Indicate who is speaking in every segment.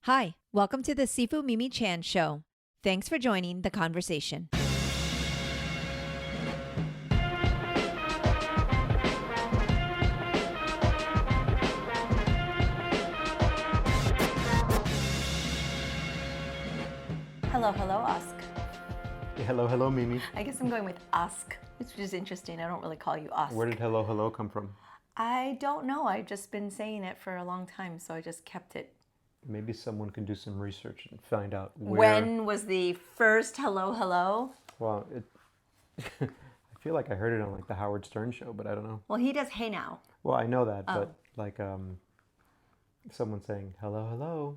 Speaker 1: Hi, welcome to the Sifu Mimi Chan Show. Thanks for joining the conversation. Hello, Osk.
Speaker 2: Hello, Mimi.
Speaker 1: I guess I'm going with Osk, which is interesting. I don't really call you Osk.
Speaker 2: Where did hello come from?
Speaker 1: I don't know. I've just been saying it for a long time, so I just kept it.
Speaker 2: Maybe someone can do some research and find out where.
Speaker 1: When was the first hello?
Speaker 2: Well, I feel like I heard it on like the Howard Stern show, but I don't know.
Speaker 1: Well, he does hey now.
Speaker 2: Well, I know that, but like someone saying hello.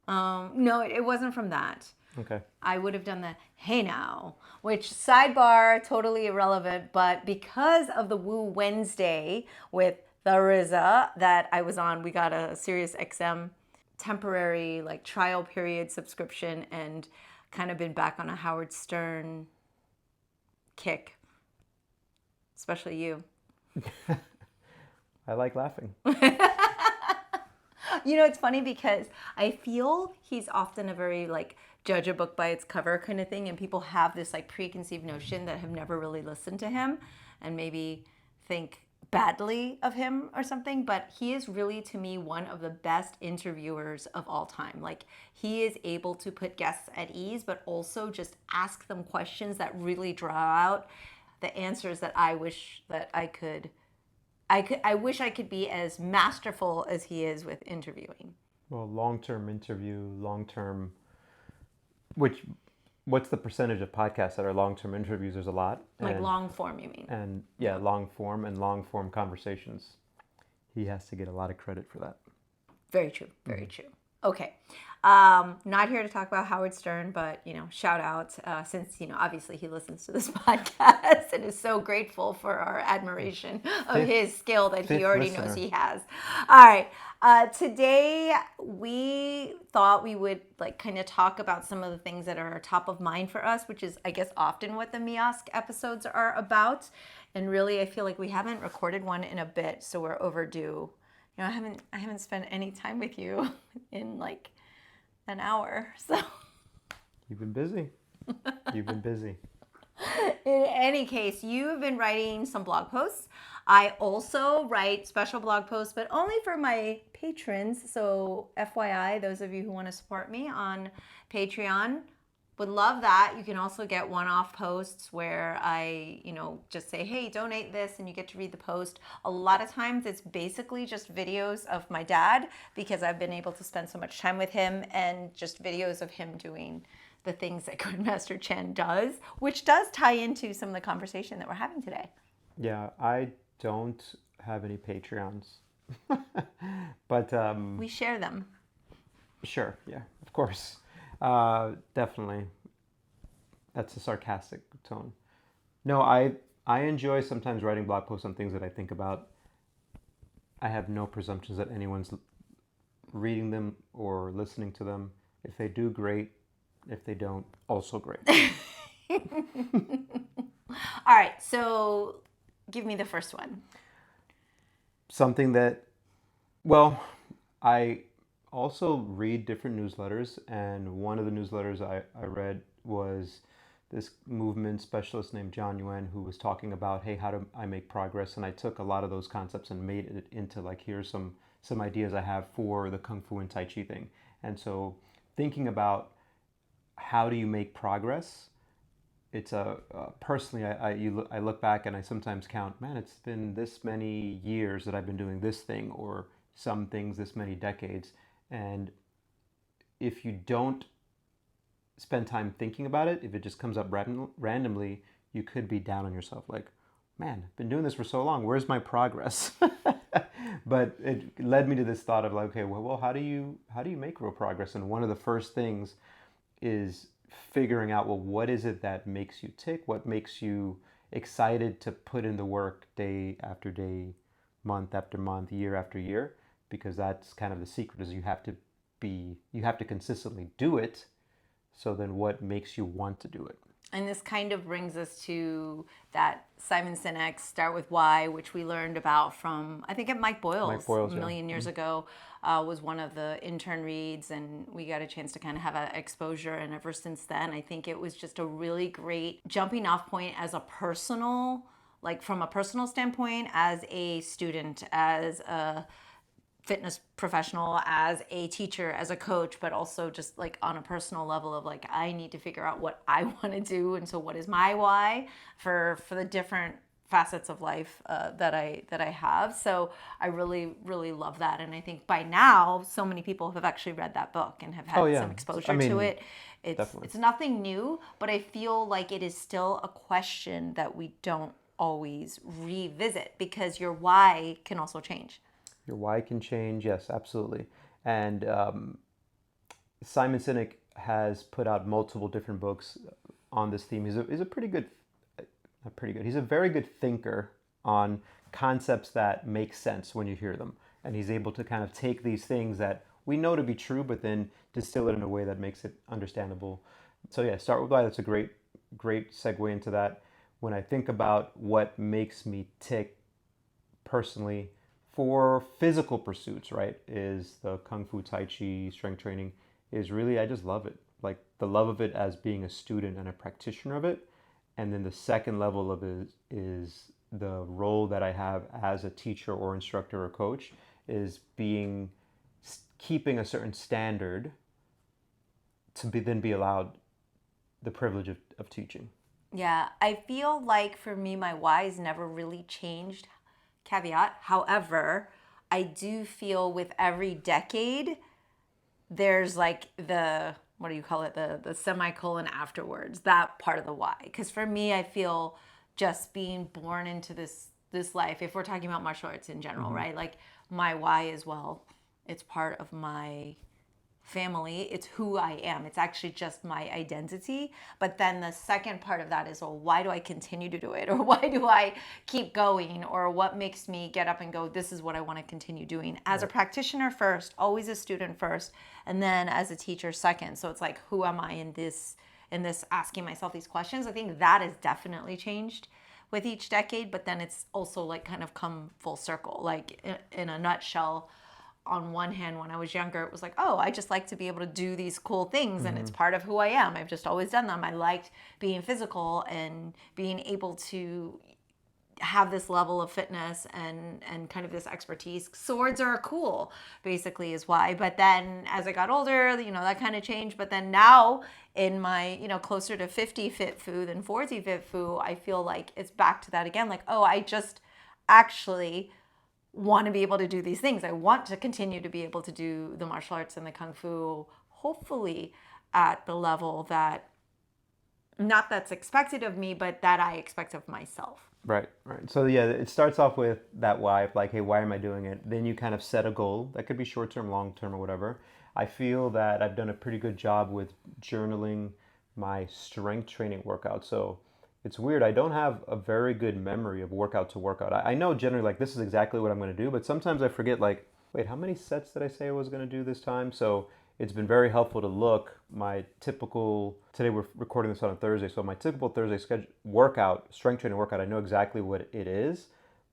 Speaker 1: No, it wasn't from that.
Speaker 2: Okay.
Speaker 1: I would have done the hey now, which sidebar, totally irrelevant, but because of the Woo Wednesday with the RZA that I was on, we got a Sirius XM temporary like trial period subscription and kind of been back on a Howard Stern kick, especially you.
Speaker 2: I like laughing.
Speaker 1: You know, it's funny because I feel he's often a very like judge a book by its cover kind of thing, and people have this like preconceived notion that have never really listened to him and maybe think badly of him or something, but he is really to me one of the best interviewers of all time. Like he is able to put guests at ease but also just ask them questions that really draw out the answers that I wish that I wish I could be as masterful as he is with interviewing.
Speaker 2: Well, long-term interview, what's the percentage of podcasts that are long-term interviews? There's a lot.
Speaker 1: Like long form, you mean?
Speaker 2: And yeah, long form conversations. He has to get a lot of credit for that.
Speaker 1: Very true. Very true. Okay. Not here to talk about Howard Stern, but, shout out since, obviously he listens to this podcast and is so grateful for our admiration of his skill that he already knows he has. All right. Today we thought we would kind of talk about some of the things that are top of mind for us, which is, I guess, often what the MiOsc episodes are about. And really, I feel like we haven't recorded one in a bit, so we're overdue. I haven't spent any time with you in like an hour. So
Speaker 2: you've been busy.
Speaker 1: In any case, you have been writing some blog posts. I also write special blog posts, but only for my patrons. So FYI, those of you who want to support me on Patreon, would love that. You can also get one-off posts where I, just say, hey, donate this, and you get to read the post. A lot of times it's basically just videos of my dad because I've been able to spend so much time with him, and just videos of him doing the things that Grandmaster Chen does, which does tie into some of the conversation that we're having today.
Speaker 2: Yeah, I don't have any Patreons, but
Speaker 1: we share them.
Speaker 2: Sure, yeah, of course. Definitely. That's a sarcastic tone. No, I enjoy sometimes writing blog posts on things that I think about. I have no presumptions that anyone's reading them or listening to them. If they do, great. If they don't, also great.
Speaker 1: All right, so give me the first one.
Speaker 2: Something that, well, I also read different newsletters, and one of the newsletters I read was this movement specialist named John Yuan, who was talking about, hey, how do I make progress? And I took a lot of those concepts and made it into here's some ideas I have for the Kung Fu and Tai Chi thing. And so thinking about how do you make progress, it's personally, I look back and I sometimes count, man, it's been this many years that I've been doing this thing, or some things this many decades. And if you don't spend time thinking about it, if it just comes up randomly, you could be down on yourself. Like, man, I've been doing this for so long. Where's my progress? But it led me to this thought of okay, well, how do you make real progress? And one of the first things is figuring out, well, what is it that makes you tick? What makes you excited to put in the work day after day, month after month, year after year? Because that's kind of the secret, is you have to consistently do it. So then what makes you want to do it?
Speaker 1: And this kind of brings us to that Simon Sinek's Start With Why, which we learned about from, I think, at Mike
Speaker 2: Mike
Speaker 1: Boyle's
Speaker 2: Boyle's,
Speaker 1: a
Speaker 2: yeah.
Speaker 1: million years ago, was one of the intern reads, and we got a chance to kind of have an exposure. And ever since then, I think it was just a really great jumping off point as a personal, like from a personal standpoint, as a student, as a fitness professional, as a teacher, as a coach, but also just like on a personal level of like, I need to figure out what I want to do. And so what is my why for the different facets of life that I have. So I really love that. And I think by now so many people have actually read that book and have
Speaker 2: Oh
Speaker 1: had
Speaker 2: yeah.
Speaker 1: some
Speaker 2: I
Speaker 1: exposure to
Speaker 2: mean,
Speaker 1: it.
Speaker 2: definitely.
Speaker 1: It's nothing new, but I feel like it is still a question that we don't always revisit, because your why can also change.
Speaker 2: Your why can change. Yes, absolutely. And Simon Sinek has put out multiple different books on this theme. He's a pretty good, not pretty good. He's a very good thinker on concepts that make sense when you hear them, and he's able to kind of take these things that we know to be true, but then distill it in a way that makes it understandable. So yeah, start with why. That's a great segue into that. When I think about what makes me tick personally for physical pursuits, right, is the Kung Fu, Tai Chi, strength training, is really, I just love it. Like the love of it as being a student and a practitioner of it. And then the second level of it is the role that I have as a teacher or instructor or coach, is keeping a certain standard to then be allowed the privilege of teaching.
Speaker 1: Yeah, I feel like for me, my why's never really changed. Caveat. However, I do feel with every decade, there's like the, what do you call it? The semicolon afterwards, that part of the why. Because for me, I feel just being born into this life, if we're talking about martial arts in general,
Speaker 2: Mm-hmm.
Speaker 1: right? Like my why as well, it's part of my family, it's who I am, it's actually just my identity. But then the second part of that is, well, why do I continue to do it, or why do I keep going, or what makes me get up and go, this is what I want to continue doing, as a
Speaker 2: Right.
Speaker 1: practitioner first, always a student first, and then as a teacher second. So it's like, who am I in this asking myself these questions. I think that has definitely changed with each decade, but then it's also like kind of come full circle, like in a nutshell. On one hand, when I was younger, it was like, oh, I just like to be able to do these cool things, and
Speaker 2: Mm-hmm.
Speaker 1: it's part of who I am. I've just always done them. I liked being physical and being able to have this level of fitness and kind of this expertise. Swords are cool, basically, is why. But then as I got older, that kind of changed. But then now in my, closer to 50 fit fu than 40 fit fu, I feel like it's back to that again. Like, oh, I just actually want to be able to do these things. I want to continue to be able to do the martial arts and the kung fu, hopefully at the level that, not that's expected of me, but that I expect of myself.
Speaker 2: Right, right. So yeah, it starts off with that why, like, hey, why am I doing it? Then you kind of set a goal that could be short term, long term, or whatever. I feel that I've done a pretty good job with journaling my strength training workout. So it's weird. I don't have a very good memory of workout to workout. I know generally like this is exactly what I'm going to do, but sometimes I forget like, wait, how many sets did I say I was going to do this time? So it's been very helpful to look my typical, today we're recording this on a Thursday, so my typical Thursday schedule workout, strength training workout, I know exactly what it is,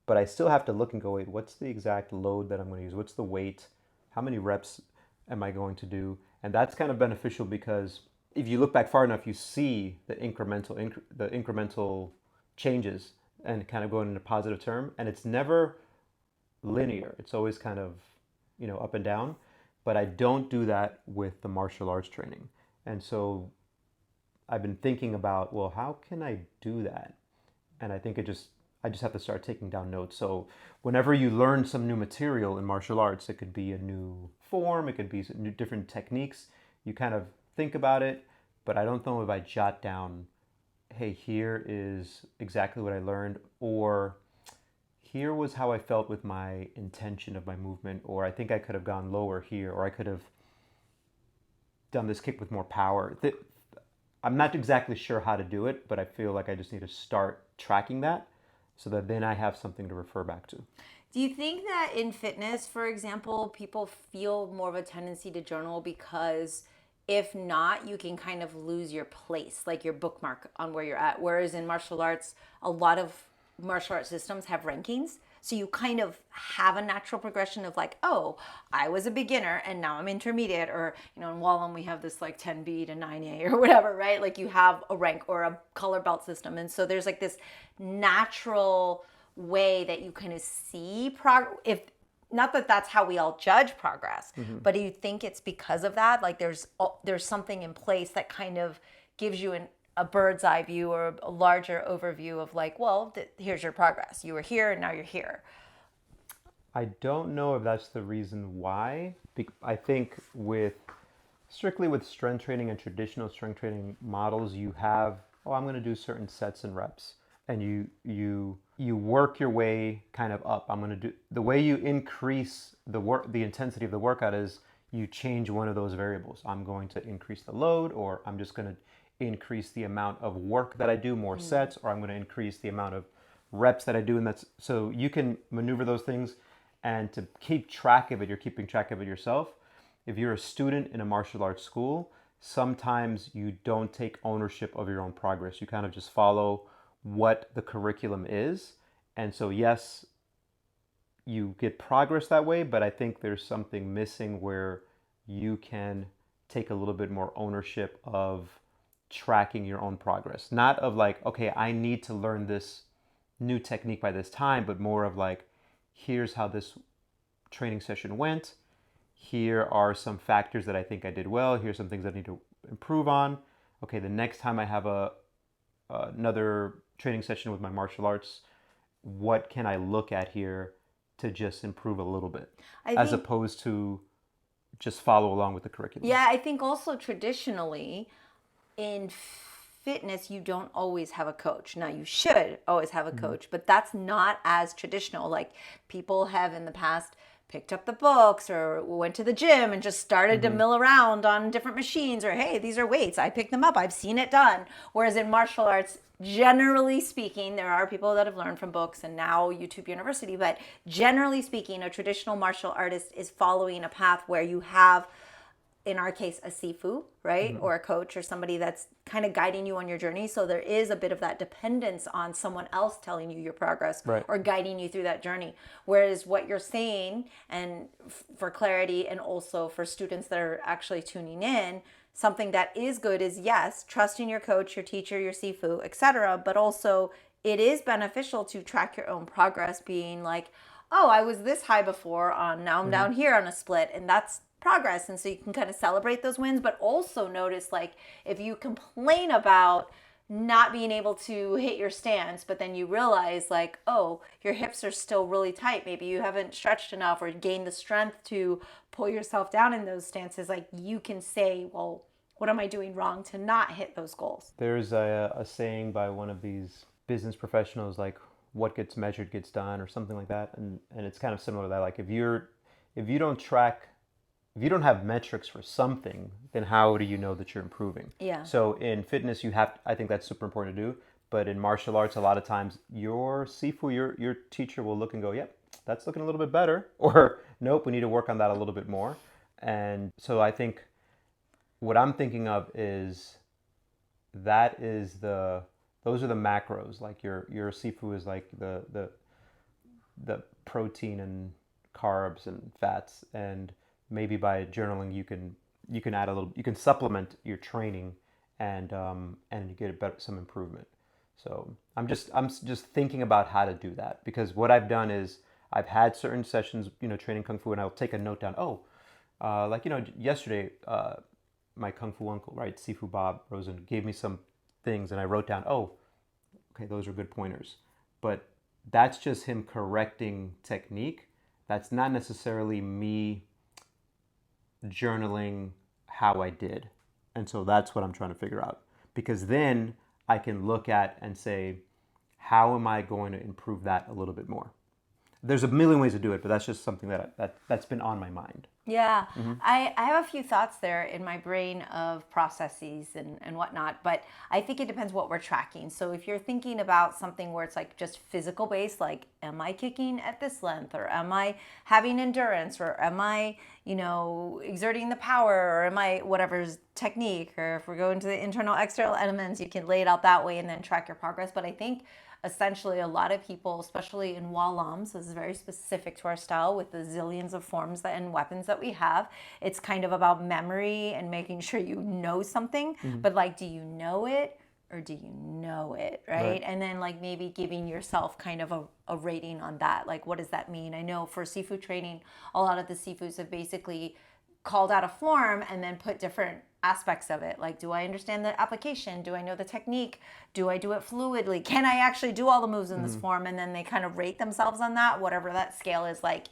Speaker 2: but I still have to look and go, wait, what's the exact load that I'm going to use? What's the weight? How many reps am I going to do? And that's kind of beneficial because if you look back far enough, you see the incremental changes and kind of going in a positive term, and it's never linear. It's always kind of, up and down. But I don't do that with the martial arts training. And so I've been thinking about, well, how can I do that? And I just have to start taking down notes. So whenever you learn some new material in martial arts, it could be a new form, it could be new different techniques. You kind of think about it, but I don't know if I jot down, hey, here is exactly what I learned, or here was how I felt with my intention of my movement, or I think I could have gone lower here, or I could have done this kick with more power. I'm not exactly sure how to do it, but I feel like I just need to start tracking that so that then I have something to refer back to.
Speaker 1: Do you think that in fitness, for example, people feel more of a tendency to journal because If not, you can kind of lose your place, like your bookmark on where you're at. Whereas in martial arts, a lot of martial arts systems have rankings. So you kind of have a natural progression of like, oh, I was a beginner and now I'm intermediate. Or, in Wallum, we have this like 10B to 9A or whatever, right? Like you have a rank or a color belt system. And so there's like this natural way that you kind of see if not that that's how we all judge progress, but do you think it's because of that? Like there's something in place that kind of gives you a bird's eye view or a larger overview of like, well, here's your progress. You were here and now you're here.
Speaker 2: I don't know if that's the reason why. I think strictly with strength training and traditional strength training models, you have, I'm going to do certain sets and reps, and you work your way kind of up. I'm going to do the way you increase the intensity of the workout is you change one of those variables. I'm going to increase the load, or I'm just going to increase the amount of work that I do, more sets, or I'm going to increase the amount of reps that I do. And that's so you can maneuver those things, and to keep track of it, you're keeping track of it yourself. If you're a student in a martial arts school, sometimes you don't take ownership of your own progress. You kind of just follow what the curriculum is. And so, yes, you get progress that way, but I think there's something missing where you can take a little bit more ownership of tracking your own progress. Not of like, okay, I need to learn this new technique by this time, but more of like, here's how this training session went. Here are some factors that I think I did well. Here's some things I need to improve on. Okay, the next time I have another training session with my martial arts, what can I look at here to just improve a little bit, as opposed to just follow along with the curriculum?
Speaker 1: Yeah, I think also traditionally in fitness, you don't always have a coach. Now, you should always have a coach, but that's not as traditional. Like people have in the past picked up the books or went to the gym and just started to mill around on different machines, or hey, these are weights, I picked them up, I've seen it done. Whereas in martial arts, generally speaking, there are people that have learned from books and now YouTube University, but generally speaking, a traditional martial artist is following a path where you have, in our case, a Sifu, right? Or a coach or somebody that's kind of guiding you on your journey. So there is a bit of that dependence on someone else telling you your progress,
Speaker 2: right,
Speaker 1: or guiding you through that journey. Whereas what you're saying, and for clarity and also for students that are actually tuning in, something that is good is, yes, trusting your coach, your teacher, your Sifu, etc. But also it is beneficial to track your own progress, being like, oh, I was this high before, now I'm down here on a split, and that's progress. And so you can kind of celebrate those wins, but also notice, like, if you complain about not being able to hit your stance, but then you realize like, oh, your hips are still really tight, maybe you haven't stretched enough or gained the strength to pull yourself down in those stances, like you can say, well, what am I doing wrong to not hit those goals?
Speaker 2: There's a saying by one of these business professionals, like, what gets measured gets done, or something like that. And it's kind of similar to that. Like if you don't have metrics for something, then how do you know that you're improving?
Speaker 1: Yeah.
Speaker 2: So in fitness, I think that's super important to do. But in martial arts, a lot of times your Sifu, your teacher will look and go, yep, that's looking a little bit better. Or nope, we need to work on that a little bit more. And so I think what I'm thinking of is those are the macros. Like your Sifu is like the protein and carbs and fats, and maybe by journaling you can add a little, you can supplement your training, and you get some improvement. So I'm just thinking about how to do that, because what I've done is I've had certain sessions, training Kung Fu, and I'll take a note down. Yesterday, my Kung Fu uncle, right, Sifu Bob Rosen, gave me some things, and I wrote down, oh, okay, those are good pointers. But that's just him correcting technique. That's not necessarily me journaling how I did. And so that's what I'm trying to figure out. Because then I can look at and say, how am I going to improve that a little bit more? there's a million ways to do it, but that's just something that's been on my mind.
Speaker 1: Yeah, I have a few thoughts there in my brain of processes and whatnot, but I think it depends what we're tracking. So if you're thinking about something where it's like just physical based, like am I kicking at this length, or am I having endurance, or am I, exerting the power, or am I whatever's technique, or if we're going to the internal external elements, you can lay it out that way and then track your progress. But I think essentially a lot of people, especially in Walam, so this is very specific to our style with the zillions of forms and weapons that we have, it's kind of about memory and making sure you know something, but like, do you know it or do you know it, right? And then like maybe giving yourself kind of a rating on that, like what does that mean? I know for Sifu training, a lot of the Sifus have basically called out a form and then put different aspects of it. Like, do I understand the application? Do I know the technique? Do I do it fluidly? Can I actually do all the moves in this form? And then they kind of rate themselves on that, whatever that scale is, like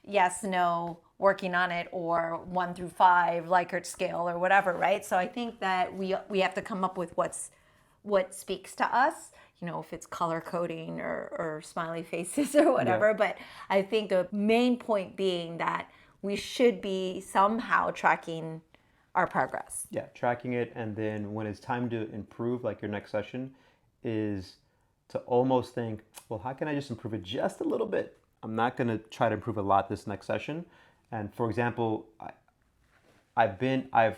Speaker 1: yes, no, working on it, or 1 through 5 Likert scale or whatever, right? So I think that we have to come up with what speaks to us, if it's color coding or smiley faces or whatever.
Speaker 2: Yeah.
Speaker 1: But I think the main point being that we should be somehow tracking our progress.
Speaker 2: Yeah, tracking it, and then when it's time to improve, like your next session, is to almost think, well, how can I just improve it just a little bit? I'm not going to try to improve a lot this next session. And for example, I've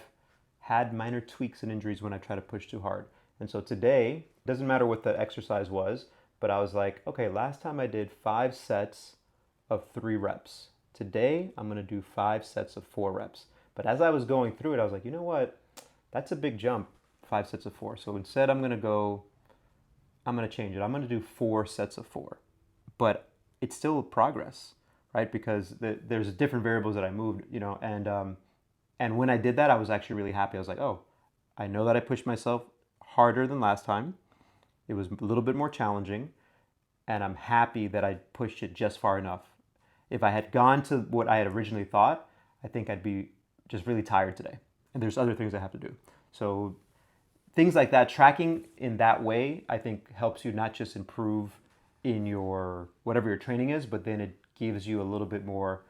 Speaker 2: had minor tweaks and injuries when I try to push too hard. And so today, doesn't matter what the exercise was, but I was like, okay, last time I did 5 sets of 3 reps. Today, I'm going to do 5 sets of 4 reps. But as I was going through it, I was like, you know what? That's a big jump, 5 sets of 4. So instead, I'm going to change it. I'm going to do 4 sets of 4. But it's still progress, right? Because there's different variables that I moved, and when I did that, I was actually really happy. I was like, oh, I know that I pushed myself harder than last time. It was a little bit more challenging, and I'm happy that I pushed it just far enough. If I had gone to what I had originally thought, I think I'd be just really tired today. And there's other things I have to do. So things like that, tracking in that way, I think helps you not just improve in your, whatever your training is, but then it gives you a little bit more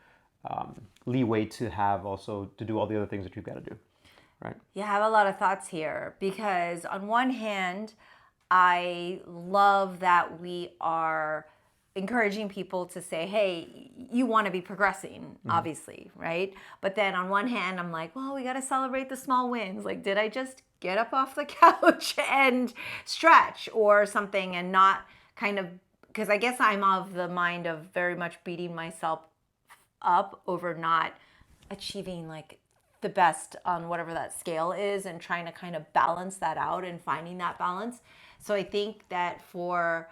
Speaker 2: leeway to have also to do all the other things that you've got to do, right?
Speaker 1: Yeah, I have a lot of thoughts here because on one hand, I love that we are encouraging people to say, hey, you want to be progressing, obviously, right? But then on one hand, I'm like, well, we got to celebrate the small wins. Like, did I just get up off the couch and stretch or something and not kind of, because I guess I'm of the mind of very much beating myself up over not achieving like the best on whatever that scale is and trying to kind of balance that out and finding that balance. So I think that for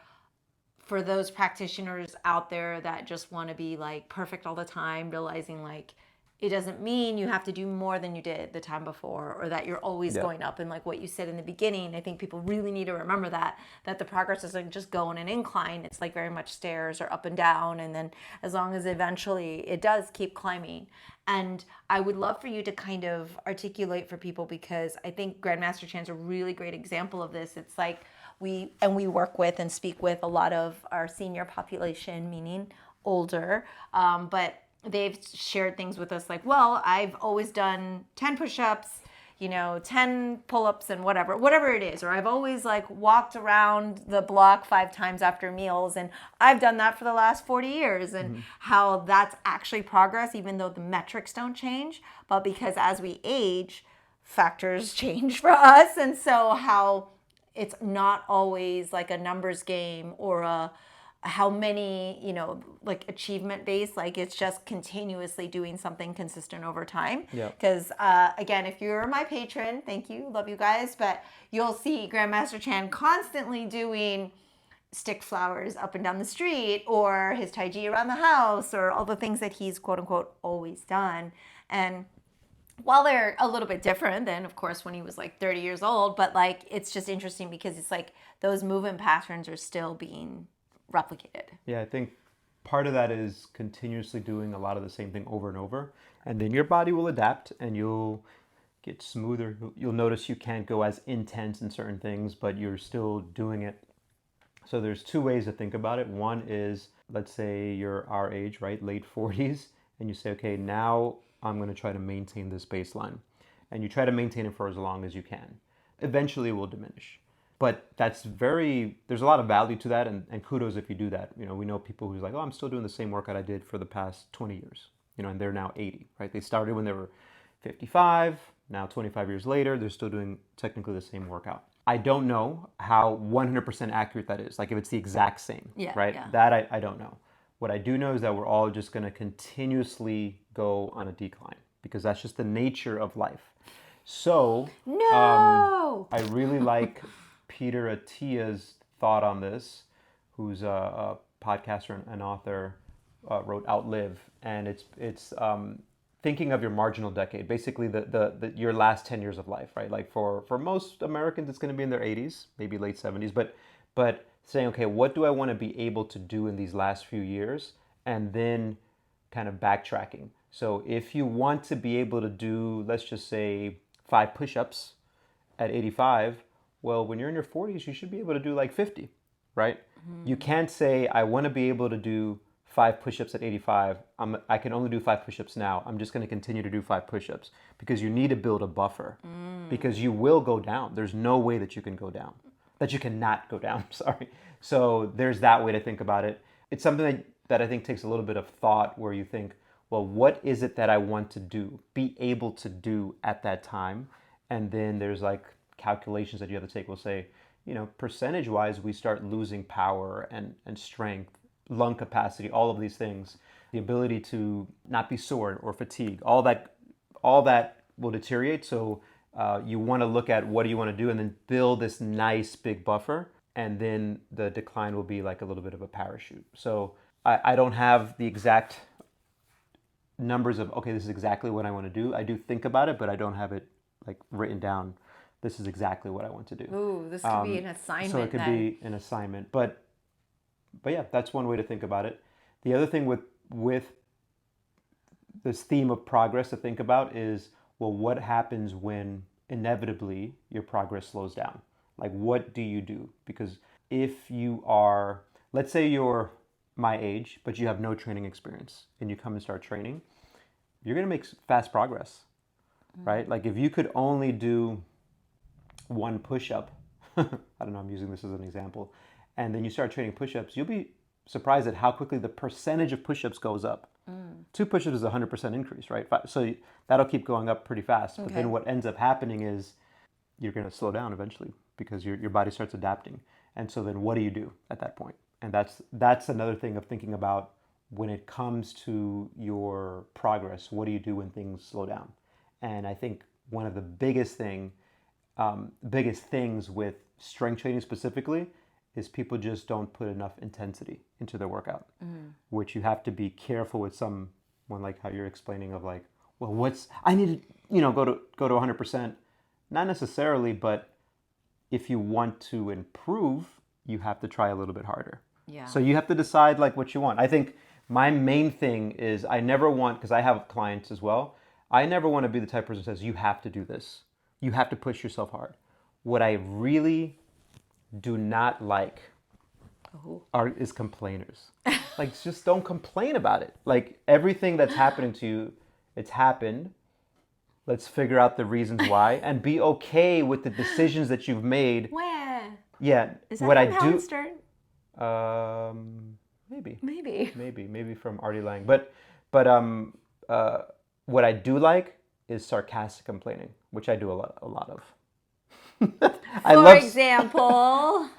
Speaker 1: those practitioners out there that just want to be like perfect all the time, realizing like it doesn't mean you have to do more than you did the time before, or that you're always going up. And like what you said in the beginning, I think people really need to remember that the progress isn't just go in an incline. It's like very much stairs or up and down. And then as long as eventually it does keep climbing. And I would love for you to kind of articulate for people, because I think Grandmaster Chan's a really great example of this. It's like we work with and speak with a lot of our senior population, meaning older, but they've shared things with us like, well, I've always done 10 push-ups, 10 pull-ups and whatever it is. Or I've always like walked around the block 5 times after meals. And I've done that for the last 40 years. And how that's actually progress, even though the metrics don't change. But because as we age, factors change for us. And so how it's not always like a numbers game or a how many, like achievement based, like it's just continuously doing something consistent over time. Because again, if you're my patron, thank you, love you guys, but you'll see Grandmaster Chan constantly doing stick flowers up and down the street, or his Tai Chi around the house, or all the things that he's quote unquote always done. And while they're a little bit different than, of course, when he was like 30 years old, but like it's just interesting because it's like those movement patterns are still being replicated.
Speaker 2: Yeah, I think part of that is continuously doing a lot of the same thing over and over, and then your body will adapt and you'll get smoother. You'll notice you can't go as intense in certain things, but you're still doing it. So there's 2 ways to think about it. One is let's say you're our age, right? Late 40s, and you say, okay, now I'm going to try to maintain this baseline. And you try to maintain it for as long as you can. Eventually it will diminish. But there's a lot of value to that, and kudos if you do that. We know people who's like, oh, I'm still doing the same workout I did for the past 20 years, and they're now 80, right? They started when they were 55, now 25 years later, they're still doing technically the same workout. I don't know how 100% accurate that is, like if it's the exact same, right?
Speaker 1: Yeah.
Speaker 2: That I don't know. What I do know is that we're all just going to continuously go on a decline because that's just the nature of life. So,
Speaker 1: no,
Speaker 2: I really like Peter Attia's thought on this, who's a podcaster and author, wrote Outlive, and it's thinking of your marginal decade, basically your last 10 years of life, right? Like for most Americans, it's going to be in their 80s, maybe late 70s, but saying, okay, what do I want to be able to do in these last few years, and then kind of backtracking. So if you want to be able to do, let's just say, 5 push-ups at 85, well, when you're in your 40s, you should be able to do like 50, right? You can't say, I want to be able to do 5 push-ups at 85. I can only do 5 push-ups now. I'm just going to continue to do 5 push-ups, because you need to build a buffer, because you will go down. There's no way that you can go down, that you cannot go down, sorry. So there's that way to think about it. It's something that I think takes a little bit of thought, where you think, well, what is it that I want to do, be able to do at that time? And then there's like calculations that you have to take. We'll say, percentage wise, we start losing power and strength, lung capacity, all of these things, the ability to not be sore or fatigue, all that will deteriorate. So you want to look at what do you want to do, and then build this nice big buffer, and then the decline will be like a little bit of a parachute. So I don't have the exact numbers of, okay, this is exactly what I want to do. I do think about it, but I don't have it like written down. This is exactly what I want to do.
Speaker 1: Ooh, this could be an assignment.
Speaker 2: So it could be an assignment, but yeah, that's one way to think about it. The other thing with this theme of progress to think about is, well, what happens when inevitably your progress slows down? Like, what do you do? Because if you are, let's say you're my age, but you have no training experience, and you come and start training, you're going to make fast progress, right? Like if you could only do 1 push-up, I don't know, I'm using this as an example, and then you start training push-ups, you'll be surprised at how quickly the percentage of push-ups goes up. 2 push-ups is a 100% increase, right? So that'll keep going up pretty fast. But then what ends up happening is you're going to slow down eventually, because your body starts adapting. And so then what do you do at that point? And that's another thing of thinking about when it comes to your progress. What do you do when things slow down? And I think one of the biggest things with strength training specifically is people just don't put enough intensity into their workout, which you have to be careful with. Someone like how you're explaining of like, well, I need to go to 100%. Not necessarily, but if you want to improve, you have to try a little bit harder.
Speaker 1: Yeah.
Speaker 2: So you have to decide like what you want. I think my main thing is I never want, because I have clients as well, I never want to be the type of person that says, you have to do this. You have to push yourself hard. What I really do not like is complainers. Like, just don't complain about it. Like, everything that's happening to you, it's happened. Let's figure out the reasons why, and be okay with the decisions that you've made.
Speaker 1: Where?
Speaker 2: Yeah.
Speaker 1: Is that
Speaker 2: what
Speaker 1: from
Speaker 2: I
Speaker 1: Howard
Speaker 2: do,
Speaker 1: Stern?
Speaker 2: Maybe from Artie Lang. But what I do like is sarcastic complaining, which I do a lot of.
Speaker 1: For example,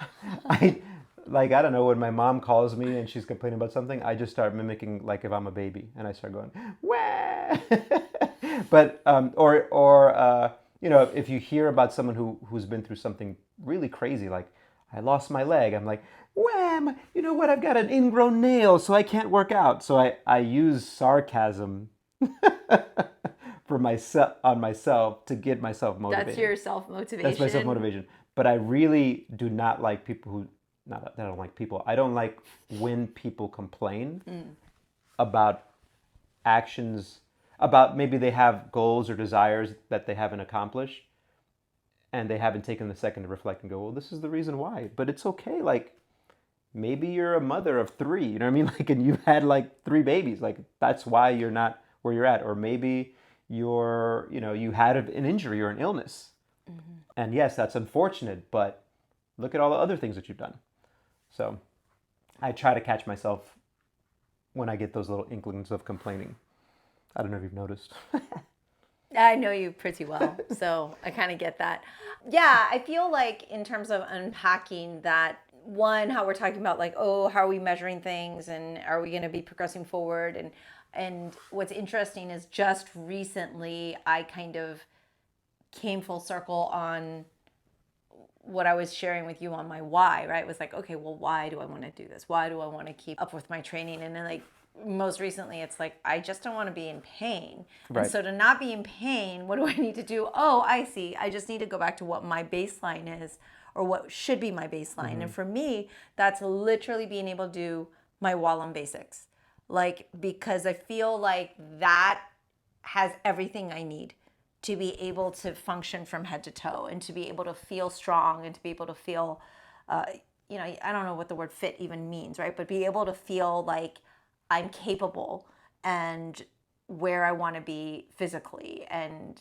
Speaker 2: I don't know, when my mom calls me and she's complaining about something, I just start mimicking like if I'm a baby, and I start going, wah. But if you hear about someone who's been through something really crazy, like I lost my leg, I'm like, wham, you know what? I've got an ingrown nail, so I can't work out. So I use sarcasm for myself to get myself motivated.
Speaker 1: That's your self-motivation.
Speaker 2: That's my self-motivation. But I really do not like people who, not that I don't like people, I don't like when people complain about actions, about maybe they have goals or desires that they haven't accomplished, and they haven't taken the second to reflect and go, well, this is the reason why. But it's okay. Like, maybe you're a mother of three, you know what I mean? Like, and you've had like three babies. Like, that's why you're not where you're at. Or maybe you had an injury or an illness. And yes, that's unfortunate, but look at all the other things that you've done. So I try to catch myself when I get those little inklings of complaining. I don't know if you've noticed.
Speaker 1: I know you pretty well, so I kind of get that. Yeah, I feel like in terms of unpacking that, one, how we're talking about like, oh, how are we measuring things and are we going to be progressing forward? And what's interesting is just recently I kind of came full circle on what I was sharing with you on my why, right? It was like, okay, well, why do I want to do this? Why do I want to keep up with my training? And then like most recently, it's like, I just don't want to be in pain.
Speaker 2: Right.
Speaker 1: And so to not be in pain, what do I need to do? Oh, I see. I just need to go back to what my baseline is or what should be my baseline. And for me, that's literally being able to do my Wallum basics. Like, because I feel like that has everything I need to be able to function from head to toe and to be able to feel strong and to be able to feel, I don't know what the word fit even means, right? But be able to feel like I'm capable and where I want to be physically and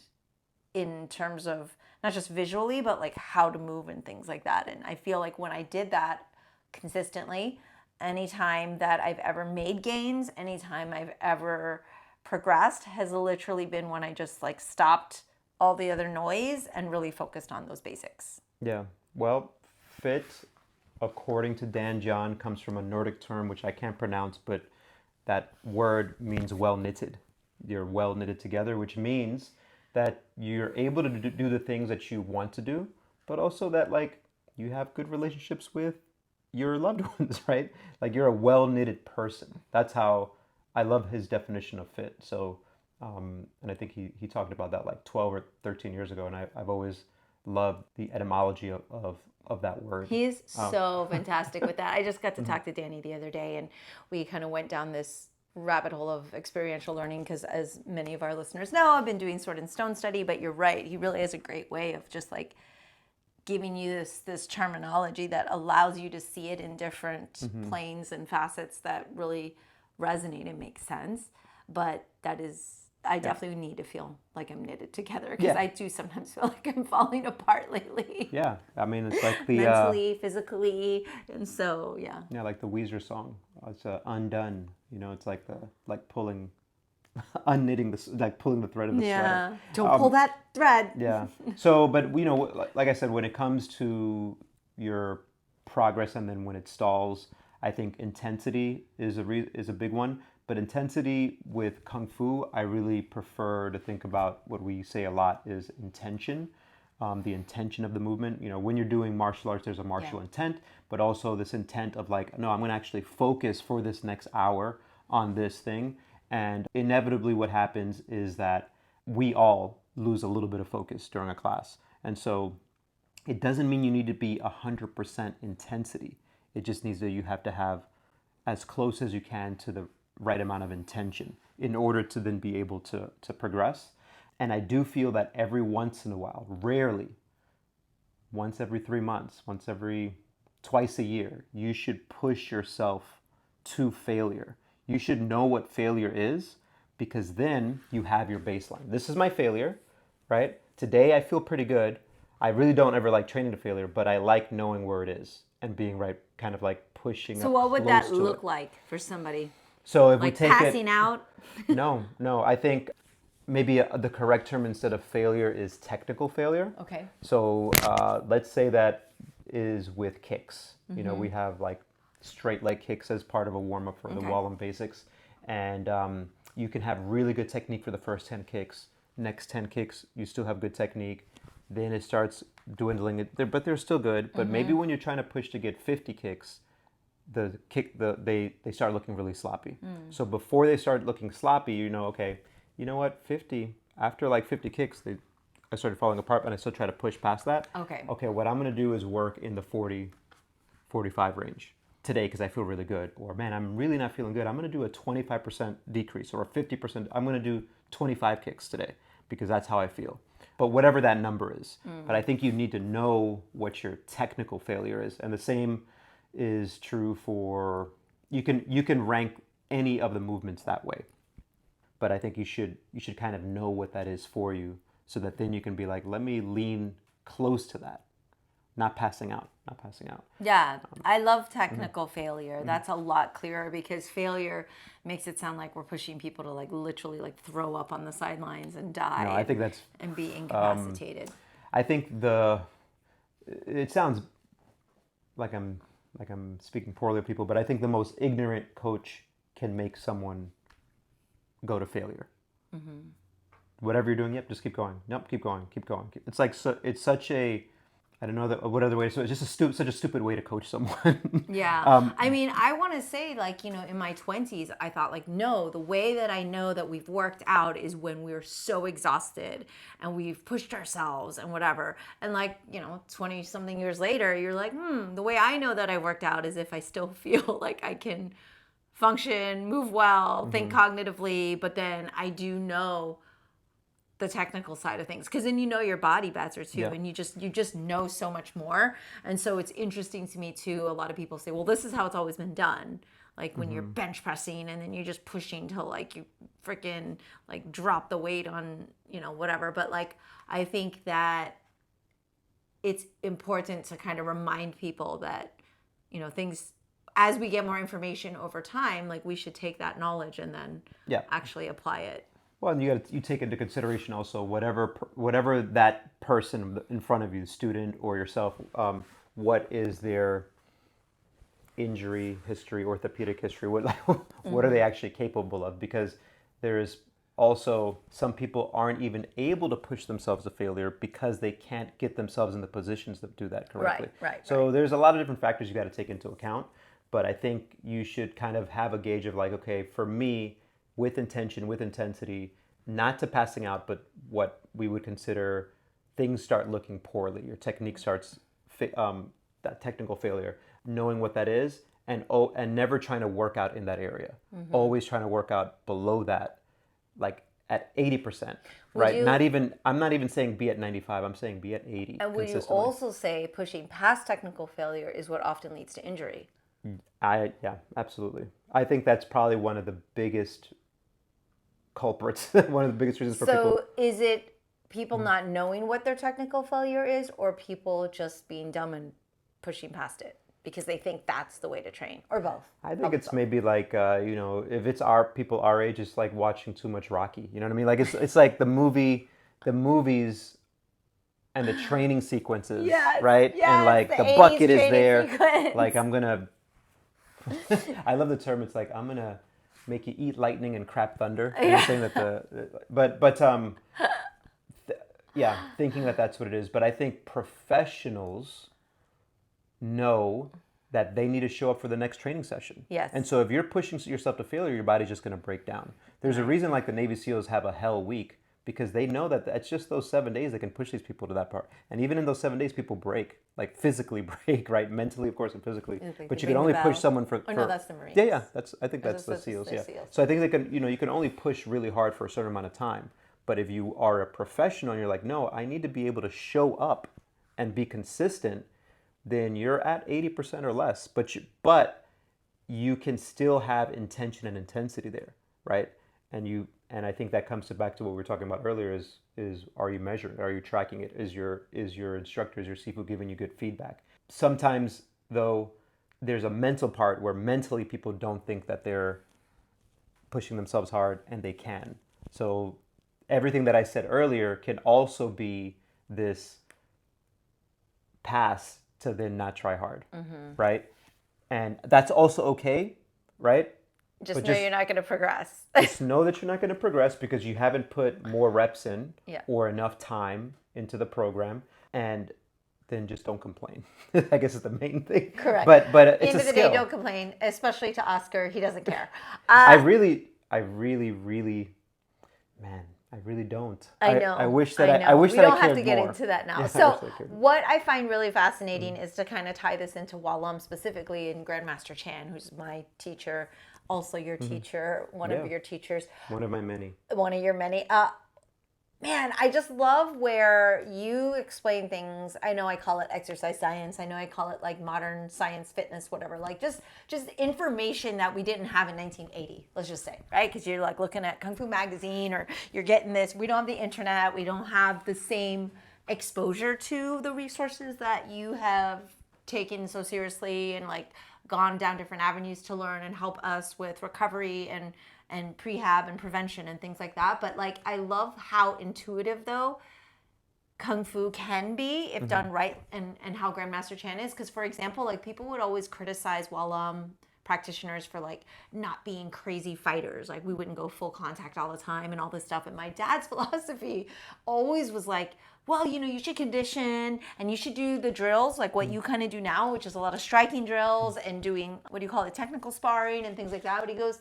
Speaker 1: in terms of not just visually, but like how to move and things like that. And I feel like when I did that consistently, anytime that I've ever made gains, anytime I've ever progressed has literally been when I just like stopped all the other noise and really focused on those basics.
Speaker 2: Yeah. Well, fit, according to Dan John, comes from a Nordic term which I can't pronounce, but that word means well knitted. You're well knitted together, which means that you're able to do the things that you want to do, but also that like you have good relationships with your loved ones, right? Like you're a well knitted person. That's how I love his definition of fit. So, and I think he talked about that like 12 or 13 years ago, and I've always loved the etymology of that word.
Speaker 1: He's so fantastic with that. I just got to talk to Danny the other day, and we kind of went down this rabbit hole of experiential learning because, as many of our listeners know, I've been doing Sword and Stone study, but you're right. He really has a great way of just like giving you this terminology that allows you to see it in different planes and facets that really resonate and make sense. But that is, I definitely need to feel like I'm knitted together because I do sometimes feel like I'm falling apart lately.
Speaker 2: Yeah, I mean it's like the
Speaker 1: mentally, physically, and so
Speaker 2: yeah, like the Weezer song. It's undone. You know, it's like pulling, unknitting like pulling the thread of the sweater.
Speaker 1: Don't pull that thread.
Speaker 2: Yeah. So, but like I said, when it comes to your progress and then when it stalls, I think intensity is a big one. But intensity with Kung Fu, I really prefer to think about what we say a lot is intention, the intention of the movement. You know, when you're doing martial arts, there's a martial intent, but also this intent of like, no, I'm going to actually focus for this next hour on this thing. And inevitably what happens is that we all lose a little bit of focus during a class. And so it doesn't mean you need to be 100% intensity. It just means that you have to have as close as you can to the right amount of intention in order to then be able to progress. And I do feel that every once in a while, rarely, once every 3 months, twice a year, you should push yourself to failure. You should know what failure is because then you have your baseline. This is my failure, right? Today I feel pretty good. I really don't ever like training to failure, but I like knowing where it is and being right, kind of like pushing.
Speaker 1: So what would that look like for somebody?
Speaker 2: So if
Speaker 1: like
Speaker 2: we take
Speaker 1: passing out?
Speaker 2: No. I think maybe the correct term instead of failure is technical failure.
Speaker 1: Okay.
Speaker 2: So let's say that is with kicks. You know, we have like straight leg kicks as part of a warm up for the Wallum basics, and you can have really good technique for the first 10 kicks. Next 10 kicks, you still have good technique. Then it starts dwindling, but they're still good. But maybe when you're trying to push to get 50 kicks, they start looking really sloppy. So before they start looking sloppy, okay, you know what, 50, after like 50 kicks, I started falling apart, and I still try to push past that. Okay, what I'm going to do is work in the 40, 45 range today because I feel really good. Or, man, I'm really not feeling good. I'm going to do a 25% decrease or a 50%. I'm going to do 25 kicks today because that's how I feel. But whatever that number is. But I think you need to know what your technical failure is. And the same is true for, you can rank any of the movements that way. But I think you should kind of know what that is for you, so that then you can be like, let me lean close to that, not passing out.
Speaker 1: Yeah, I love technical failure. That's a lot clearer, because failure makes it sound like we're pushing people to like literally like throw up on the sidelines and die.
Speaker 2: No, I think that's,
Speaker 1: and be incapacitated.
Speaker 2: I think it sounds like I'm speaking poorly of people, but I think the most ignorant coach can make someone go to failure. Whatever you're doing, yep, just keep going. Nope, keep going. It's like, it's such a, I don't know what other way to say it. It's just such a stupid way to coach someone.
Speaker 1: Yeah. I mean, I want to say, like, in my 20s, I thought, like, no, the way that I know that we've worked out is when we're so exhausted and we've pushed ourselves and whatever. And, like, 20 something years later, you're like, the way I know that I worked out is if I still feel like I can function, move well, think cognitively, but then I do know the technical side of things, because then your body better too, and you just know so much more. And so it's interesting to me too, a lot of people say, well, this is how it's always been done, like when you're bench pressing and then you're just pushing till like you freaking like drop the weight on whatever. But like, I think that it's important to kind of remind people that things, as we get more information over time, like we should take that knowledge and then actually apply it.
Speaker 2: Well, and you take into consideration also whatever that person in front of you, student or yourself, what is their injury history, orthopedic history, what are they actually capable of? Because there is also, some people aren't even able to push themselves to failure because they can't get themselves in the positions to do that correctly.
Speaker 1: Right.
Speaker 2: So there's a lot of different factors you got to take into account. But I think you should kind of have a gauge of like, okay, for me, with intention, with intensity, not to passing out, but what we would consider things start looking poorly. Your technique starts, that technical failure, knowing what that is, and never trying to work out in that area. Always trying to work out below that, like at 80%, right? I'm not even saying be at 95. I'm saying be at 80.
Speaker 1: And would you also say pushing past technical failure is what often leads to injury?
Speaker 2: Yeah, absolutely. I think that's probably one of the biggest culprits, one of the biggest reasons for people.
Speaker 1: So is it people not knowing what their technical failure is, or people just being dumb and pushing past it because they think that's the way to train, or both?
Speaker 2: I think it's maybe like, if it's people our age, it's like watching too much Rocky. You know what I mean? Like it's like the movies and the training sequences, right?
Speaker 1: Yes,
Speaker 2: and like the bucket is there. Sequence. Like I'm gonna, I love the term. It's like, I'm gonna make you eat lightning and crap thunder. And I'm saying that thinking that that's what it is. But I think professionals know that they need to show up for the next training session.
Speaker 1: Yes.
Speaker 2: And so if you're pushing yourself to failure, your body's just going to break down. There's a reason like the Navy SEALs have a hell week, because they know that it's just those 7 days that can push these people to that part. And even in those 7 days, people break, like physically break, right? Mentally, of course, and physically. But you can only push someone for...
Speaker 1: no, that's the Marines.
Speaker 2: Yeah. I think that's the SEALs, yeah. So I think they can, you can only push really hard for a certain amount of time. But if you are a professional and you're like, no, I need to be able to show up and be consistent, then you're at 80% or less. But you can still have intention and intensity there, right? And I think that comes back to what we were talking about earlier is are you measuring? Are you tracking it? Is your instructor, is your Sifu giving you good feedback? Sometimes, though, there's a mental part where mentally people don't think that they're pushing themselves hard, and they can. So everything that I said earlier can also be this pass to then not try hard, right? And that's also okay, right?
Speaker 1: Just know you're not going to progress.
Speaker 2: Just know that you're not going to progress because you haven't put more reps in or enough time into the program, and then just don't complain. I guess is the main thing.
Speaker 1: Correct.
Speaker 2: But it's a skill.
Speaker 1: At the end of the day, don't complain, especially to Oscar. He doesn't care.
Speaker 2: I really, man, I really don't.
Speaker 1: I know.
Speaker 2: I wish that I wish that I cared more. We don't have to
Speaker 1: get into that now. So what I find really fascinating is to kind of tie this into Walam specifically, and Grandmaster Chan, who's my teacher, also your teacher, one of your teachers.
Speaker 2: One of my many.
Speaker 1: One of your many. Man, I just love where you explain things. I know I call it exercise science. I know I call it like modern science, fitness, whatever. Like just information that we didn't have in 1980. Let's just say, right? Because you're like looking at Kung Fu magazine, or you're getting this. We don't have the internet. We don't have the same exposure to the resources that you have taken so seriously, and like gone down different avenues to learn and help us with recovery and prehab and prevention and things like that. But like, I love how intuitive though kung fu can be if done right, and how Grandmaster Chan is. Because for example, like, people would always criticize practitioners for like not being crazy fighters. Like, we wouldn't go full contact all the time and all this stuff. And my dad's philosophy always was like, well, you should condition and you should do the drills like what you kind of do now, which is a lot of striking drills and doing, what do you call it, technical sparring and things like that. But he goes,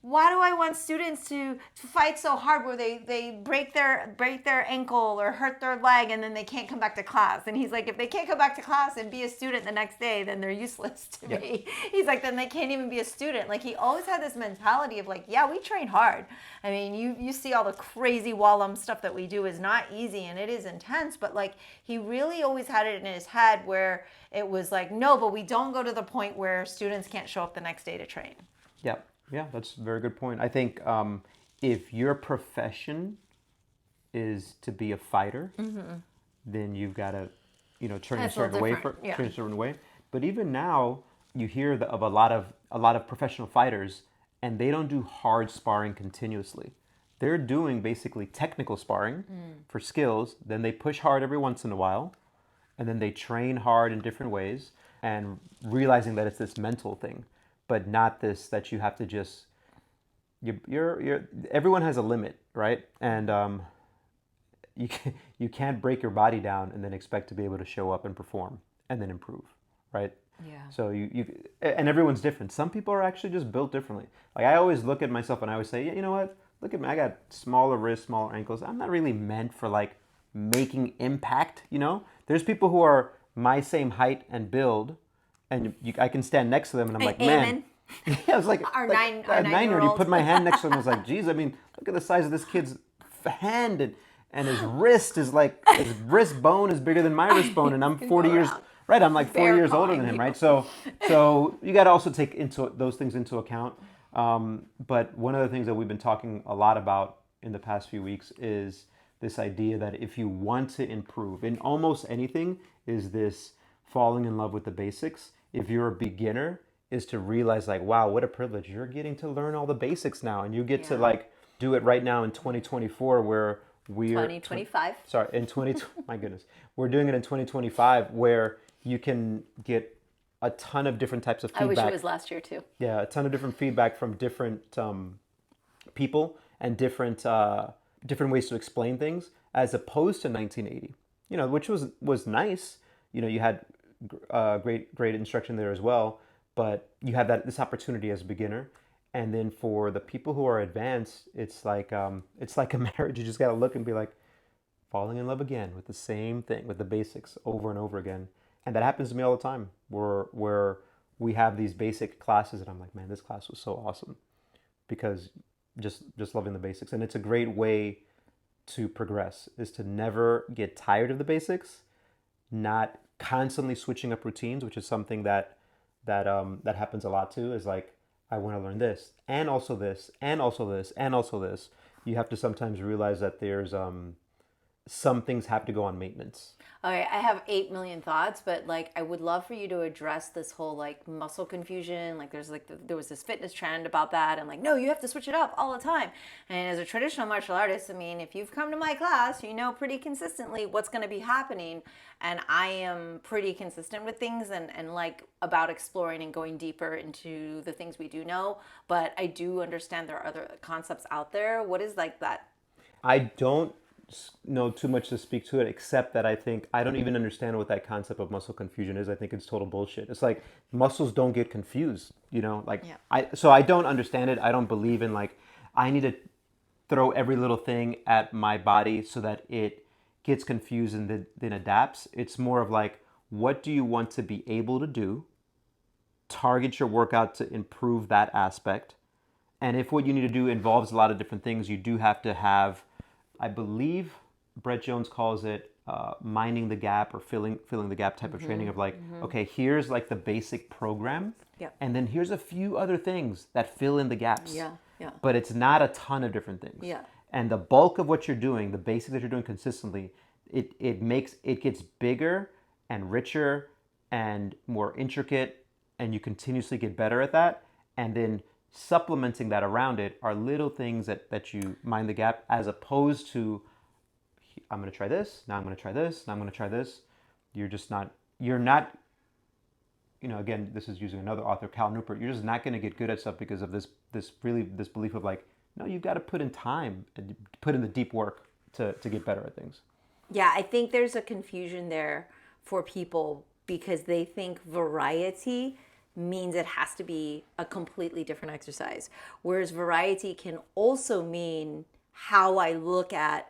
Speaker 1: why do I want students to fight so hard where they break their ankle or hurt their leg and then they can't come back to class? And he's like, if they can't come back to class and be a student the next day, then they're useless to me. He's like, then they can't even be a student. Like, he always had this mentality of like, yeah, we train hard. I mean, you see all the crazy Wallum stuff that we do is not easy and it is intense, but like, he really always had it in his head where it was like, no, but we don't go to the point where students can't show up the next day to train.
Speaker 2: Yeah. Yeah, that's a very good point. I think if your profession is to be a fighter, then you've got to, turn a certain way turn a certain way. But even now, you hear of a lot of professional fighters, and they don't do hard sparring continuously. They're doing basically technical sparring for skills. Then they push hard every once in a while, and then they train hard in different ways, and realizing that it's this mental thing. But not this that you have to just you're everyone has a limit, right? And you can't break your body down and then expect to be able to show up and perform and then improve, right?
Speaker 1: Yeah.
Speaker 2: So you and everyone's different. Some people are actually just built differently. Like, I always look at myself and I always say, yeah, you know what? Look at me. I got smaller wrists, smaller ankles. I'm not really meant for like making impact. There's people who are my same height and build, and I can stand next to them, and I'm like, man. Yeah, I was like,
Speaker 1: our
Speaker 2: like
Speaker 1: our
Speaker 2: a 9-year-old. You
Speaker 1: 9-year-old.
Speaker 2: put my hand next to him. I was like, geez, I mean, look at the size of this kid's hand, and his wrist is like, his wrist bone is bigger than my wrist bone, and I'm 40 years, right? I'm like 40 years older than him, right? So you got to also take those things into account. But one of the things that we've been talking a lot about in the past few weeks is this idea that if you want to improve in almost anything, is this falling in love with the basics. If you're a beginner, is to realize like, wow, what a privilege. You're getting to learn all the basics now, and you get to like do it right now in 2024, where we're
Speaker 1: 2025.
Speaker 2: My goodness. We're doing it in 2025, where you can get a ton of different types of feedback.
Speaker 1: I wish it was last year too.
Speaker 2: Yeah, a ton of different feedback from different people and different ways to explain things, as opposed to 1980. Which was nice. You had great instruction there as well, but you have this opportunity as a beginner. And then for the people who are advanced, it's like a marriage. You just got to look and be like, falling in love again with the same thing, with the basics over and over again. And that happens to me all the time, where we have these basic classes and I'm like, man, this class was so awesome, because just loving the basics. And it's a great way to progress, is to never get tired of the basics, not constantly switching up routines, which is something that happens a lot too, is like, I want to learn this and also this and also this and also this. You have to sometimes realize that there's some things have to go on maintenance.
Speaker 1: Okay, I have 8 million thoughts, but like, I would love for you to address this whole like muscle confusion. Like, there was this fitness trend about that, and like, no, you have to switch it up all the time. And as a traditional martial artist, I mean, if you've come to my class, you know pretty consistently what's going to be happening. And I am pretty consistent with things and like about exploring and going deeper into the things we do know. But I do understand there are other concepts out there. What is like that?
Speaker 2: I don't know too much to speak to it, except that I think I don't even understand what that concept of muscle confusion is. I think it's total bullshit. It's like, muscles don't get confused, like, yeah. I don't understand it. I don't believe in like, I need to throw every little thing at my body so that it gets confused and then adapts. It's more of like, what do you want to be able to do? Target your workout to improve that aspect. And if what you need to do involves a lot of different things, you do have to have I believe Brett Jones calls it minding the gap or filling the gap type of training of like, okay, here's like the basic program,
Speaker 1: Yeah.
Speaker 2: and then here's a few other things that fill in the gaps.
Speaker 1: Yeah. Yeah.
Speaker 2: But it's not a ton of different things.
Speaker 1: Yeah.
Speaker 2: And the bulk of what you're doing, the basics that you're doing consistently, it gets bigger and richer and more intricate, and you continuously get better at that. And then supplementing that around it are little things that you mind the gap, as opposed to, I'm going to try this, now I'm going to try this, now I'm going to try this. You're not, again, this is using another author, Cal Newport, you're just not going to get good at stuff because of this belief of like, no, you've got to put in time, put in the deep work to get better at things.
Speaker 1: Yeah, I think there's a confusion there for people because they think variety means it has to be a completely different exercise. Whereas variety can also mean how I look at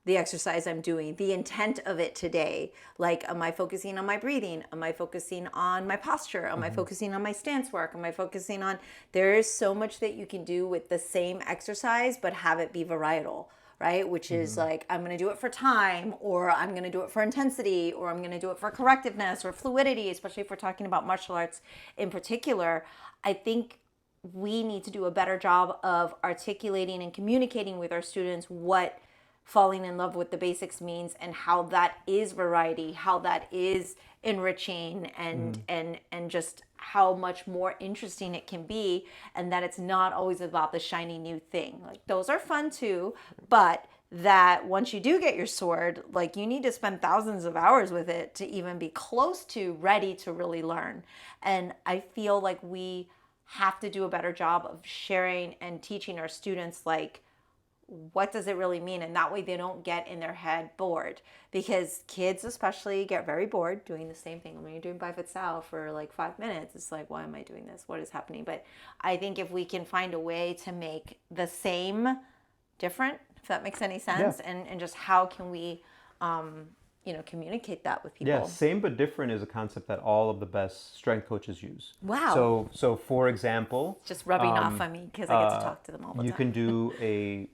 Speaker 1: the exercise I'm doing, the intent of it today. Like, am I focusing on my breathing? Am I focusing on my posture? Am I focusing on my stance work? Am I focusing on, there is so much that you can do with the same exercise, but have it be varietal, right? Which is like, I'm going to do it for time, or I'm going to do it for intensity, or I'm going to do it for correctiveness or fluidity, especially if we're talking about martial arts in particular. I think we need to do a better job of articulating and communicating with our students what falling in love with the basics means, and how that is variety, how that is enriching, and just how much more interesting it can be, and that it's not always about the shiny new thing. Like, those are fun too, but that once you do get your sword, like, you need to spend thousands of hours with it to even be close to ready to really learn. And I feel like we have to do a better job of sharing and teaching our students, like, what does it really mean? And that way they don't get in their head bored, because kids especially get very bored doing the same thing. When you're doing Bai Fit Sao for like 5 minutes, it's like, why am I doing this? What is happening? But I think if we can find a way to make the same different, if that makes any sense, and just how can we communicate that with people.
Speaker 2: Yeah, same but different is a concept that all of the best strength coaches use.
Speaker 1: Wow.
Speaker 2: So for example,
Speaker 1: It's just rubbing off on me because I get to talk to them all the time.
Speaker 2: You can do a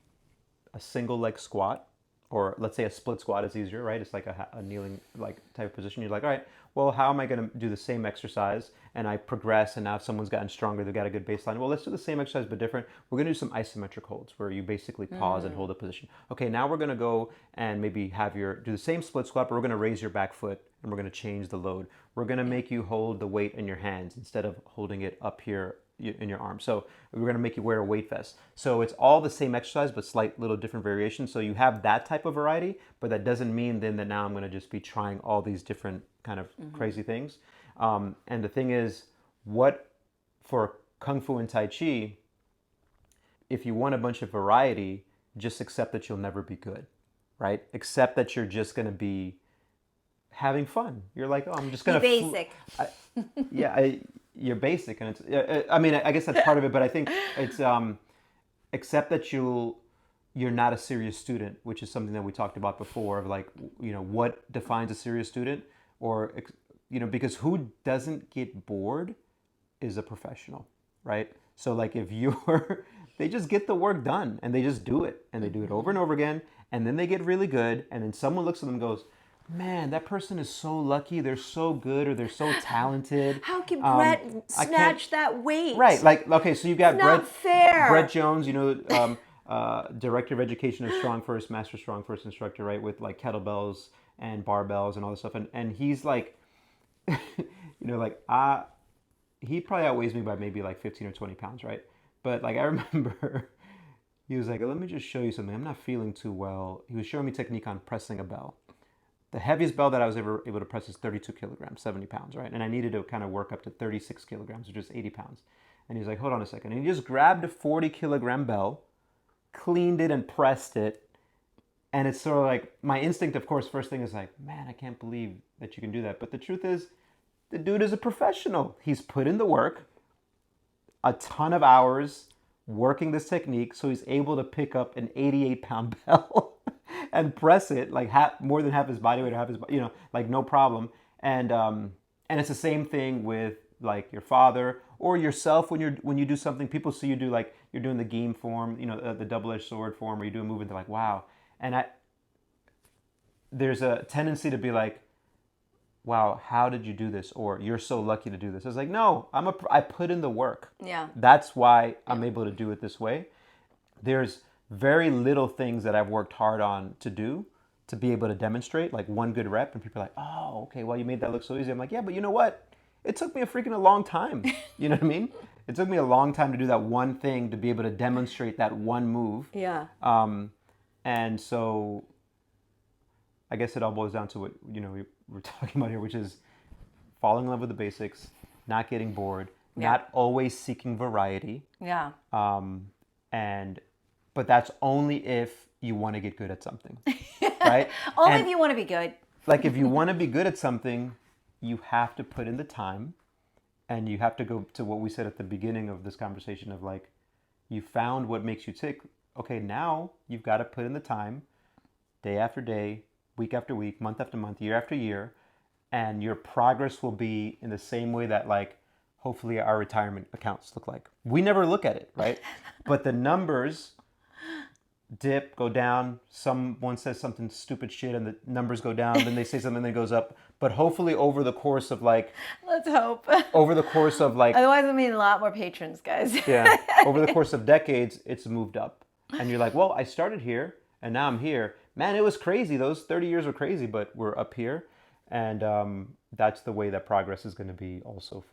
Speaker 2: single leg squat, or let's say a split squat is easier, right? It's like a kneeling like type of position. You're like, all right, well, how am I going to do the same exercise? And I progress, and now if someone's gotten stronger, they've got a good baseline. Well, let's do the same exercise but different. We're going to do some isometric holds where you basically pause and hold a position. Okay, now we're going to go and maybe do the same split squat, but we're going to raise your back foot and we're going to change the load. We're going to make you hold the weight in your hands instead of holding it up here in your arm. So we're going to make you wear a weight vest. So it's all the same exercise, but slight little different variations. So you have that type of variety, but that doesn't mean then that now I'm going to just be trying all these different kind of crazy things. And the thing is, for Kung Fu and Tai Chi, if you want a bunch of variety, just accept that you'll never be good, right? Accept that you're just going to be having fun. You're like, oh, I'm just going to...
Speaker 1: Basic.
Speaker 2: You're basic, and it's. I mean, I guess that's part of it, but I think it's accept that you're not a serious student, which is something that we talked about before. Of like, what defines a serious student, or because who doesn't get bored is a professional, right? So like, if they just get the work done and they just do it, and they do it over and over again, and then they get really good, and then someone looks at them and goes, man, that person is so lucky. They're so good, or they're so talented.
Speaker 1: How can Brett snatch that weight?
Speaker 2: Right. Like, okay, so you've got
Speaker 1: not fair.
Speaker 2: Brett Jones, Director of Education of Strong First, Master Strong First instructor, right? With like kettlebells and barbells and all this stuff. And he's like, he probably outweighs me by maybe like 15 or 20 pounds, right? But like, I remember he was like, let me just show you something. I'm not feeling too well. He was showing me technique on pressing a bell. The heaviest bell that I was ever able to press is 32 kilograms, 70 pounds, right? And I needed to kind of work up to 36 kilograms, which is 80 pounds. And he's like, hold on a second. And he just grabbed a 40-kilogram bell, cleaned it and pressed it. And it's sort of like, my instinct, of course, first thing is like, man, I can't believe that you can do that. But the truth is, the dude is a professional. He's put in the work, a ton of hours working this technique, so he's able to pick up an 88-pound bell and press it like more than half his body weight, or half his, like no problem. And it's the same thing with like your father or yourself when you do something. People see you do, like, you're doing the game form, the double-edged sword form, or you do a move and they're like, wow. And there's a tendency to be like, wow, how did you do this? Or you're so lucky to do this. It's like, no, I put in the work.
Speaker 1: Yeah.
Speaker 2: That's why I'm able to do it this way. There's very little things that I've worked hard on to do to be able to demonstrate, like one good rep, and people are like, oh, okay, well, you made that look so easy. I'm like, yeah, but you know what? It took me a long time. You know what I mean? It took me a long time to do that one thing, to be able to demonstrate that one move.
Speaker 1: Yeah.
Speaker 2: And so I guess it all boils down to what, we're talking about here, which is falling in love with the basics, not getting bored, not always seeking variety.
Speaker 1: Yeah.
Speaker 2: But that's only if you want to get good at something, right?
Speaker 1: Only if you want to be good.
Speaker 2: Like if you want to be good at something, you have to put in the time, and you have to go to what we said at the beginning of this conversation of like, you found what makes you tick. Okay, now you've got to put in the time, day after day, week after week, month after month, year after year, and your progress will be in the same way that like hopefully our retirement accounts look like. We never look at it, right? But the numbers dip, go down. Someone says something stupid shit and the numbers go down. Then they say something that goes up. But hopefully over the course of like...
Speaker 1: Let's hope.
Speaker 2: Over the course of like...
Speaker 1: Otherwise we'll need a lot more patrons, guys.
Speaker 2: Yeah. Over the course of decades, it's moved up. And you're like, well, I started here and now I'm here. Man, it was crazy. Those 30 years were crazy, but we're up here. And that's the way that progress is going to be also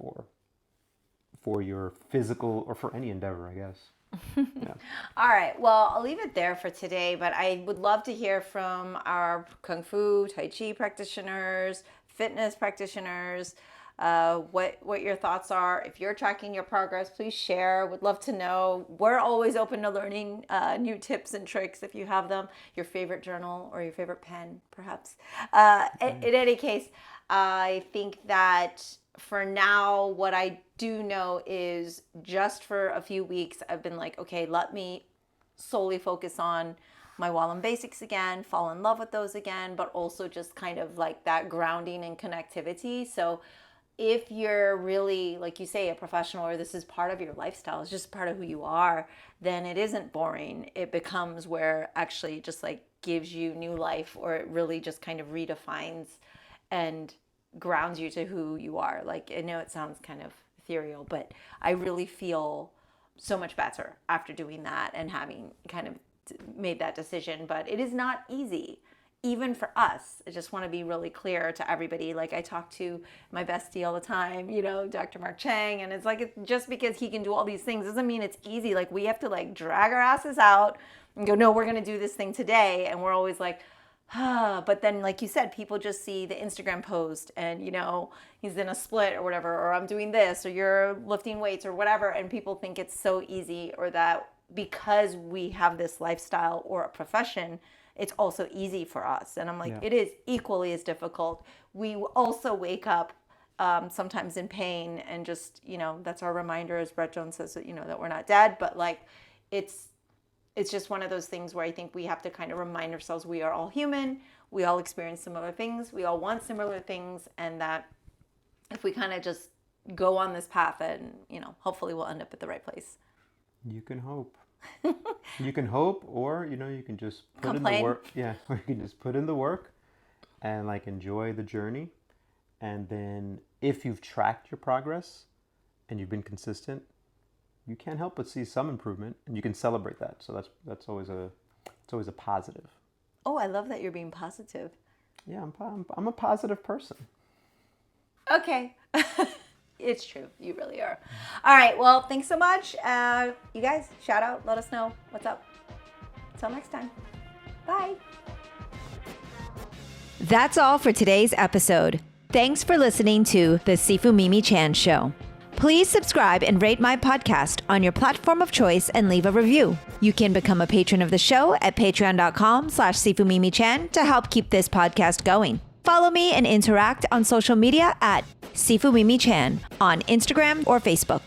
Speaker 2: for your physical or for any endeavor, I guess. Yeah.
Speaker 1: All right. Well, I'll leave it there for today, but I would love to hear from our Kung Fu, Tai Chi practitioners, fitness practitioners, what your thoughts are. If you're tracking your progress, please share. Would love to know. We're always open to learning new tips and tricks if you have them. Your favorite journal or your favorite pen, perhaps. In any case, I think that for now, what I do know is just for a few weeks, I've been like, okay, let me solely focus on my Wallem basics again, fall in love with those again, but also just kind of like that grounding and connectivity. So if you're really, like you say, a professional, or this is part of your lifestyle, it's just part of who you are, then it isn't boring. It becomes where actually just like gives you new life, or it really just kind of redefines and grounds you to who you are. Like, I know it sounds kind of ethereal, but I really feel so much better after doing that and having kind of made that decision. But it is not easy, even for us. I just want to be really clear to everybody. Like, I talk to my bestie all the time, Dr. Mark Chang, and it's like, just because he can do all these things doesn't mean it's easy. Like, we have to like drag our asses out and go, no, we're going to do this thing today. And we're always like, but then, like you said, people just see the Instagram post and, he's in a split or whatever, or I'm doing this, or you're lifting weights or whatever. And people think it's so easy, or that because we have this lifestyle or a profession, it's also easy for us. And I'm like, It is equally as difficult. We also wake up sometimes in pain, and just, that's our reminder, as Brett Jones says, that, that we're not dead, but like, it's just one of those things where I think we have to kind of remind ourselves we are all human. We all experience similar things. We all want similar things. And that if we kind of just go on this path, and, hopefully we'll end up at the right place.
Speaker 2: You can hope. You can hope, or, you can just put in the work. Yeah, or you can just put in the work and like enjoy the journey. And then if you've tracked your progress and you've been consistent, you can't help but see some improvement, and you can celebrate that. So that's always a positive.
Speaker 1: Oh, I love that you're being positive.
Speaker 2: Yeah, I'm a positive person.
Speaker 1: Okay. It's true. You really are. All right. Well, thanks so much. You guys, shout out. Let us know what's up. Until next time. Bye. That's all for today's episode. Thanks for listening to the Sifu Mimi Chan Show. Please subscribe and rate my podcast on your platform of choice and leave a review. You can become a patron of the show at patreon.com/SifuMimiChan to help keep this podcast going. Follow me and interact on social media at Sifu Mimi Chan on Instagram or Facebook.